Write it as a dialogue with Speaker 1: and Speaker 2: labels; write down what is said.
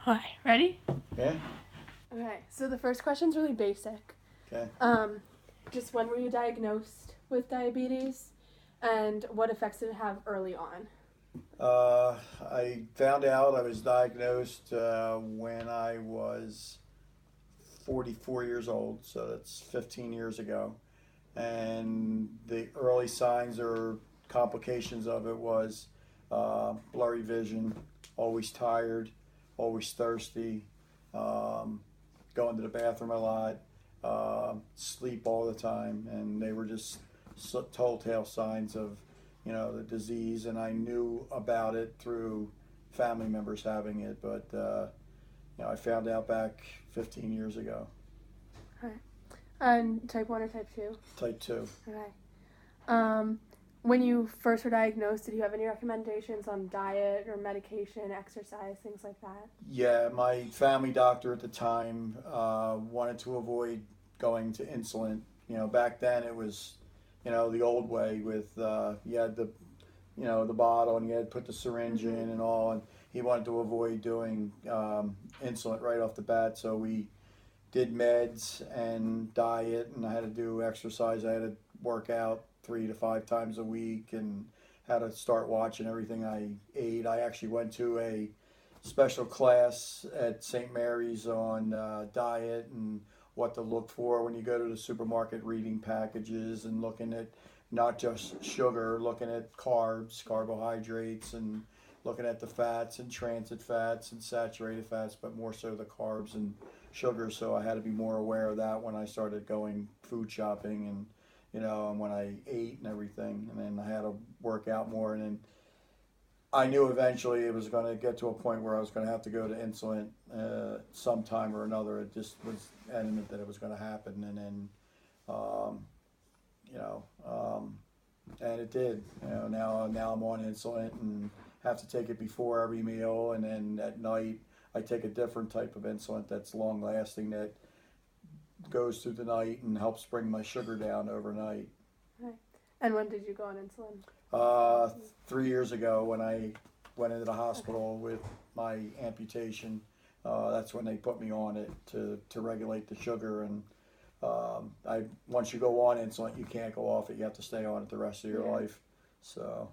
Speaker 1: Hi, ready?
Speaker 2: Yeah.
Speaker 1: Okay, so the first question's really basic.
Speaker 2: Okay.
Speaker 1: Just when were you diagnosed with diabetes, and what effects did it have early on?
Speaker 2: I found out I was diagnosed when I was 44 years old, so that's 15 years ago. And the early signs or complications of it was blurry vision, always tired, always thirsty, um, going to the bathroom a lot, sleep all the time, and they were just telltale signs of, the disease. And I knew about it through family members having it, but I found out back 15 years ago.
Speaker 1: Okay. And type 1 or type 2?
Speaker 2: Type 2.
Speaker 1: Okay. Um, when you first were diagnosed, did you have any recommendations on diet or medication, exercise, things like that?
Speaker 2: Yeah, my family doctor at the time wanted to avoid going to insulin. Back then it was, the old way with you had the bottle and you had to put the syringe in and all, and he wanted to avoid doing insulin right off the bat. So we did meds and diet, and I had to do exercise. I had to work out 3 to 5 times a week, and had to start watching everything I ate. I actually went to a special class at St. Mary's on diet and what to look for when you go to the supermarket, reading packages and looking at not just sugar, looking at carbs, carbohydrates, and looking at the fats and transit fats and saturated fats, but more so the carbs and sugar. So I had to be more aware of that when I started going food shopping, and and when I ate and everything. And then I had to work out more, and then I knew eventually it was going to get to a point where I was going to have to go to insulin sometime or another. It just was evident that it was going to happen, and then um, you know, and it did. Now I'm on insulin and have to take it before every meal, and then at night I take a different type of insulin that's long lasting, that goes through the night and helps bring my sugar down overnight.
Speaker 1: Okay. And when did you go on insulin?
Speaker 2: Uh, 3 years ago, when I went into the hospital with my amputation, that's when they put me on it to regulate the sugar. And once you go on insulin, you can't go off it. You have to stay on it the rest of your life. So